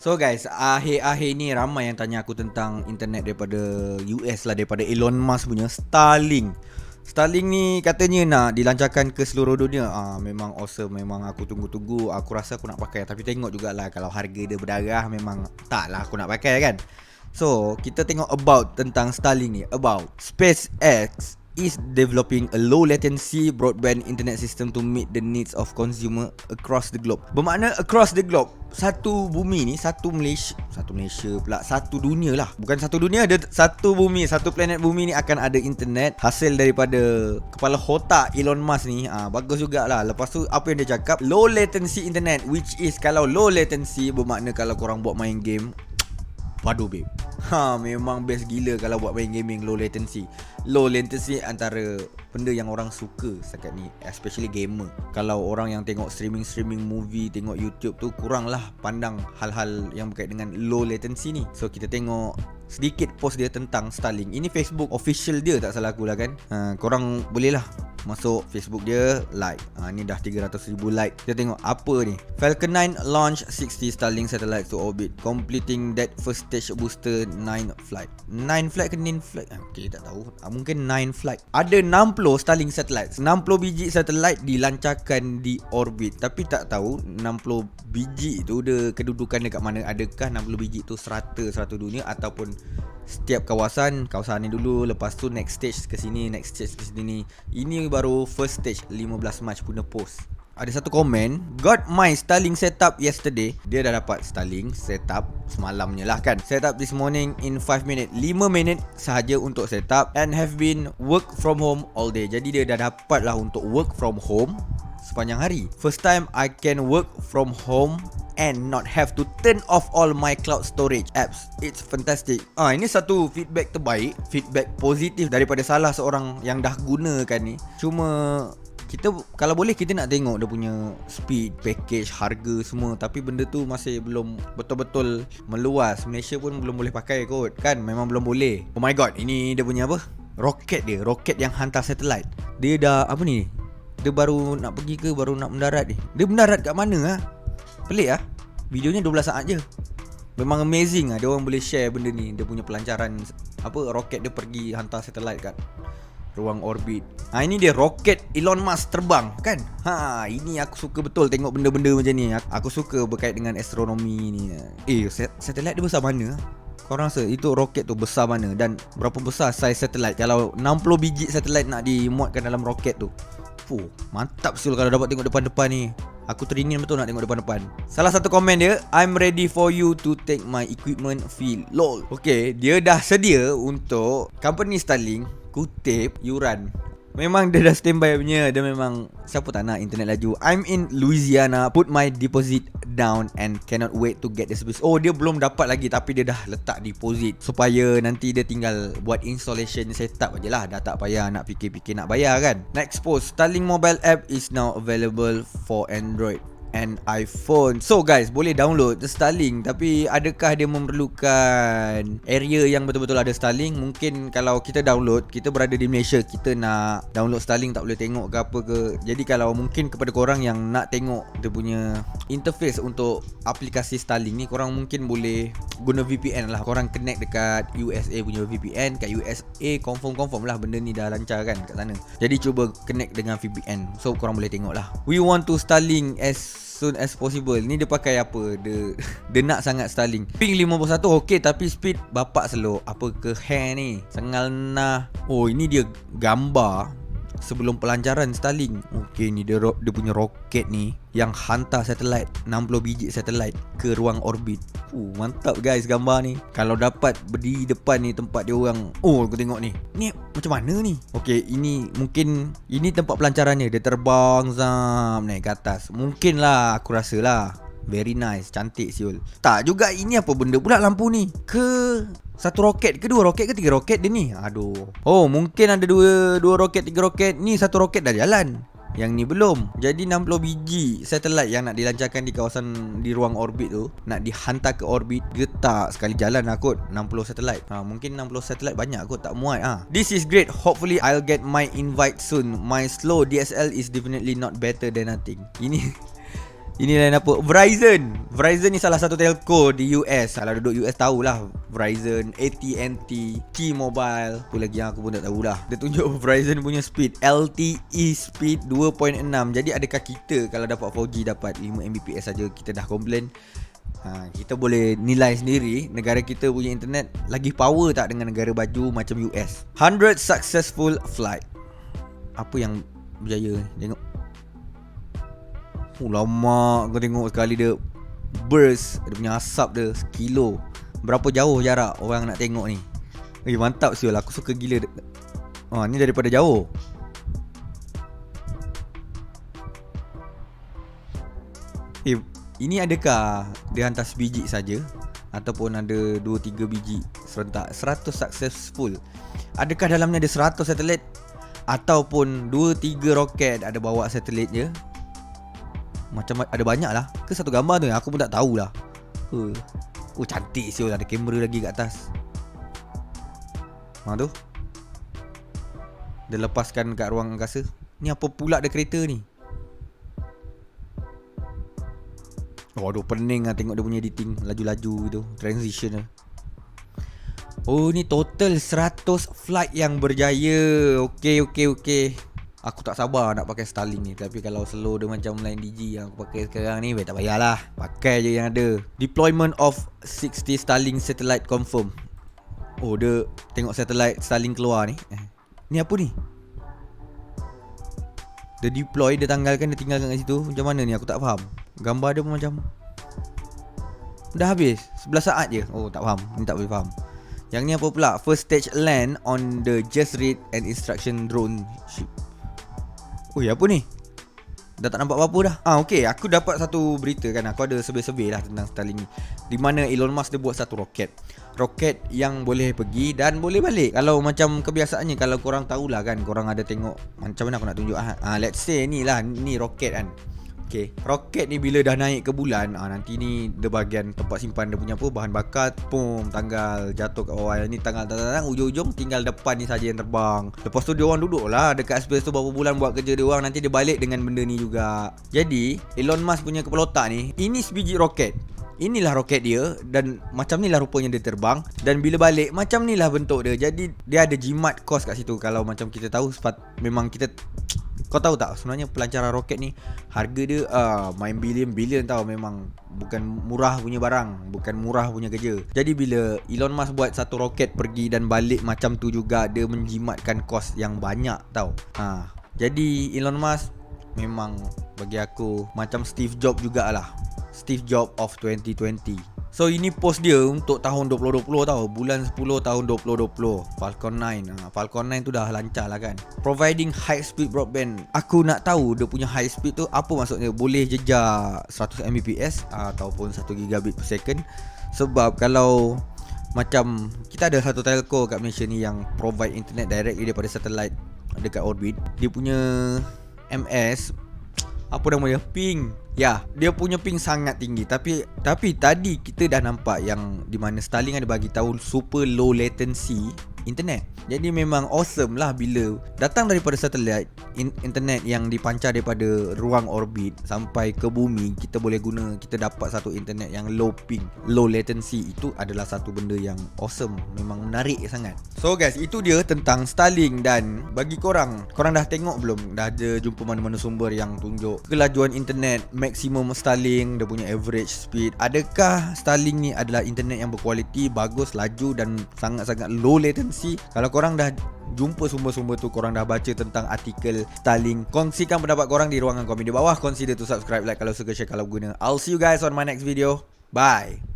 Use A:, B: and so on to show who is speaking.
A: So guys, akhir-akhir ni ramai yang tanya aku tentang internet daripada US lah, daripada Elon Musk punya Starlink. Starlink ni katanya nak dilancarkan ke seluruh dunia. Memang awesome, memang aku tunggu-tunggu. Aku rasa aku nak pakai, tapi tengok jugalah kalau harga dia berdarah memang taklah aku nak pakai kan. So, kita tengok about tentang Starlink ni. About SpaceX is developing a low latency broadband internet system to meet the needs of consumer across the globe. Bermakna across the globe, satu bumi ni, satu Malaysia pula, satu dunia lah. Bukan satu dunia, ada satu bumi, satu planet bumi ni akan ada internet hasil daripada kepala otak Elon Musk ni. Bagus jugalah. Lepas tu apa yang dia cakap, low latency internet, which is kalau low latency bermakna kalau korang buat main game, padu babe. Memang best gila kalau buat main gaming low latency. Low latency antara benda yang orang suka setakat ni, especially gamer. Kalau orang yang tengok streaming movie, tengok YouTube tu, kurang lah pandang hal-hal yang berkait dengan low latency ni. So kita tengok sedikit post dia tentang Starlink. Ini Facebook official dia tak salah aku lah kan. Korang boleh lah masuk Facebook dia, like. Ni dah 300,000 like. Kita tengok apa ni. Falcon 9 launch 60 Starlink satellites to orbit, completing that first stage booster 9 flight. 9 flight ke 9 flight? Okay, tak tahu. Mungkin 9 flight. Ada 60 Starlink satellites, 60 biji satelit dilancarkan di orbit. Tapi tak tahu 60 biji tu dia kedudukan dekat mana. Adakah 60 biji tu serata satu dunia, ataupun setiap kawasan ni dulu, lepas tu next stage ke sini, next stage ke sini. Ini baru first stage. 15 Mac punya post. Ada satu komen, got my Starlink setup yesterday. Dia dah dapat Starlink setup semalamnya lah kan. Setup this morning in 5 minutes. 5 minit sahaja untuk setup, and have been work from home all day. Jadi dia dah dapat lah untuk work from home sepanjang hari. First time I can work from home and not have to turn off all my cloud storage apps. It's fantastic. Ini satu feedback terbaik, feedback positif daripada salah seorang yang dah gunakan ni. Cuma kita kalau boleh kita nak tengok dia punya speed, package, harga semua. Tapi benda tu masih belum betul-betul meluas. Malaysia pun belum boleh pakai kot kan. Memang belum boleh. Oh my god, ini dia punya apa? Roket dia, roket yang hantar satelit. Dia dah apa ni? Dia baru nak pergi ke baru nak mendarat ni? Dia mendarat kat mana Pelik Videonya 12 saat je. Memang amazing dia orang boleh share benda ni. Dia punya pelancaran roket dia pergi hantar satelit kat ruang orbit. Ini dia roket Elon Musk terbang kan. Ini aku suka betul tengok benda-benda macam ni. Aku suka berkait dengan astronomi ni. Satelit dia besar mana? Korang rasa itu roket tu besar mana? Dan berapa besar saiz satelit? Kalau 60 biji satelit nak dimuatkan dalam roket tu, mantap sul kalau dapat tengok depan-depan ni. Aku teringin betul nak tengok depan-depan. Salah satu komen dia, I'm ready for you to take my equipment fee. LOL. Okay, dia dah sedia untuk company Starlink kutip yuran. Memang dia dah standby punya. Dia memang, siapa tak nak internet laju. I'm in Louisiana, put my deposit down and cannot wait to get the service. Dia belum dapat lagi, tapi dia dah letak deposit supaya nanti dia tinggal buat installation setup je lah. Dah tak payah nak fikir-fikir nak bayar kan. Next post, Starlink mobile app is now available for Android and iPhone. So guys, boleh download Starlink. Tapi adakah dia memerlukan area yang betul-betul ada Starlink? Mungkin kalau kita download, kita berada di Malaysia, kita nak download Starlink tak boleh tengok ke apa ke. Jadi kalau mungkin kepada korang yang nak tengok dia punya interface untuk aplikasi Starlink ni, korang mungkin boleh guna VPN lah. Korang connect dekat USA punya VPN. Kat USA confirm lah benda ni dah lancar kan kat sana. Jadi cuba connect dengan VPN, so korang boleh tengok lah. We want to Starlink as soon as possible. Ni dia pakai apa? Dia nak sangat Starlink. Ping 51 okey, tapi speed bapak slow. Apa ke hair ni? Sengal nah. Ini dia gambar sebelum pelancaran Starlink. Okey, ni dia punya roket ni yang hantar satelit, 60 biji satelit ke ruang orbit. Mantap guys gambar ni. Kalau dapat berdiri depan ni tempat dia orang. Aku tengok ni. Ni macam mana ni? Okey, ini mungkin ini tempat pelancarannya. Dia terbang naik ke atas. Mungkin lah, aku rasa lah. Very nice, cantik siul. Tak juga, ini apa benda pula lampu ni? Ke satu roket ke dua roket ke tiga roket dia ni? Mungkin ada dua roket, tiga roket. Ni satu roket dah jalan, yang ni belum. Jadi 60 biji satelit yang nak dilancarkan di kawasan di ruang orbit tu, nak dihantar ke orbit. Dia tak sekali jalan lah kot 60 satelit. Mungkin 60 satelit banyak kot, tak muat. This is great, hopefully I'll get my invite soon. My slow DSL is definitely not better than nothing. Ini lain apa? Verizon. Verizon ni salah satu telco di US. Kalau duduk US tahulah Verizon, AT&T, T-Mobile. Apa lagi yang aku pun tak tahulah. Dia tunjuk Verizon punya speed LTE speed 2.6. Jadi adakah kita kalau dapat 4G dapat 5 Mbps saja kita dah komplain? Kita boleh nilai sendiri negara kita punya internet lagi power tak dengan negara baju macam US. 100 successful flight. Apa yang berjaya? Tengok. Lama kau tengok sekali dia burst. Dia punya asap dia sekilo. Berapa jauh jarak orang nak tengok ni. Mantap siul. Aku suka gila. Ni daripada jauh. Ini adakah dia hantar sebiji saja ataupun ada 2-3 biji serentak? 100 successful. Adakah dalamnya ada 100 satelit ataupun 2-3 roket ada bawa satelit je? Macam ada banyak lah. Ke satu gambar tu yang aku pun tak tahulah. Cantik siul. Ada kamera lagi kat atas. Tu dia lepaskan kat ruang angkasa. Ni apa pula ada kereta ni? Aduh pening lah tengok dia punya editing. Laju-laju tu, transition tu. Ni total 100 flight yang berjaya. Okay. Aku tak sabar nak pakai Starlink ni. Tapi kalau slow dia macam Line Digi yang aku pakai sekarang ni, tak payahlah. Pakai je yang ada. Deployment of 60 Starlink satellite confirm. Dia tengok satellite Starlink keluar ni. Ni apa ni? Dia deploy, dia tanggalkan, dia tinggalkan kat situ. Macam mana ni aku tak faham. Gambar dia pun macam dah habis 11 saat je. Tak faham. Ni tak boleh faham. Yang ni apa pula? First stage land on the Just Read and Instruction drone ship. Apa ni? Dah tak nampak apa-apa dah. Okay, aku dapat satu berita kan. Aku ada survey lah tentang Starlink ni, di mana Elon Musk dia buat satu roket yang boleh pergi dan boleh balik. Kalau macam kebiasaannya, kalau korang tahulah kan, korang ada tengok. Macam mana aku nak tunjuk let's say ni roket kan. Okay, roket ni bila dah naik ke bulan, nanti ni dia bahagian tempat simpan dia punya bahan bakar, tanggal jatuh kat bawah. Ni tanggal ujung-ujung tinggal depan ni saja yang terbang. Lepas tu dia orang duduk lah dekat space tu berapa bulan buat kerja dia orang. Nanti dia balik dengan benda ni juga. Jadi Elon Musk punya kepala otak ni, ini sebiji roket. Inilah roket dia dan macam ni lah rupanya dia terbang. Dan bila balik macam ni lah bentuk dia. Jadi dia ada jimat kos kat situ. Kalau macam kita tahu, memang kita, kau tahu tak sebenarnya pelancaran roket ni harga dia main bilion tau. Memang bukan murah punya barang, bukan murah punya kerja. Jadi bila Elon Musk buat satu roket pergi dan balik macam tu juga, dia menjimatkan kos yang banyak tau. Jadi Elon Musk memang bagi aku macam Steve Jobs jugalah. Steve Jobs of 2020. So ini post dia untuk tahun 2020 tau. Bulan 10 tahun 2020. Falcon 9. Falcon 9 tu dah lancar lah kan. Providing high speed broadband. Aku nak tahu dia punya high speed tu apa maksudnya. Boleh jejak 100 Mbps ataupun 1 gigabit per second. Sebab kalau macam kita ada satu telco kat Malaysia ni yang provide internet directly daripada satellite dekat orbit. Dia punya MS, apa nama dia? Ping. Ya, dia punya ping sangat tinggi. Tapi tadi kita dah nampak yang di mana Starlink ada bagi tahu super low latency internet. Jadi memang awesome lah bila datang daripada satelit, internet yang dipancar daripada ruang orbit sampai ke bumi, kita boleh guna, kita dapat satu internet yang low ping, low latency. Itu adalah satu benda yang awesome. Memang menarik sangat. So guys, itu dia tentang Starlink. Dan bagi korang dah tengok belum? Dah ada jumpa mana-mana sumber yang tunjuk kelajuan internet maksimum Starlink, dia punya average speed? Adakah Starlink ni adalah internet yang berkualiti, bagus, laju dan sangat-sangat low latency? Kalau korang dah jumpa sumber-sumber tu, korang dah baca tentang artikel Starlink, kongsikan pendapat korang di ruangan komen di bawah. Consider to subscribe, like kalau suka, share kalau guna. I'll see you guys on my next video. Bye.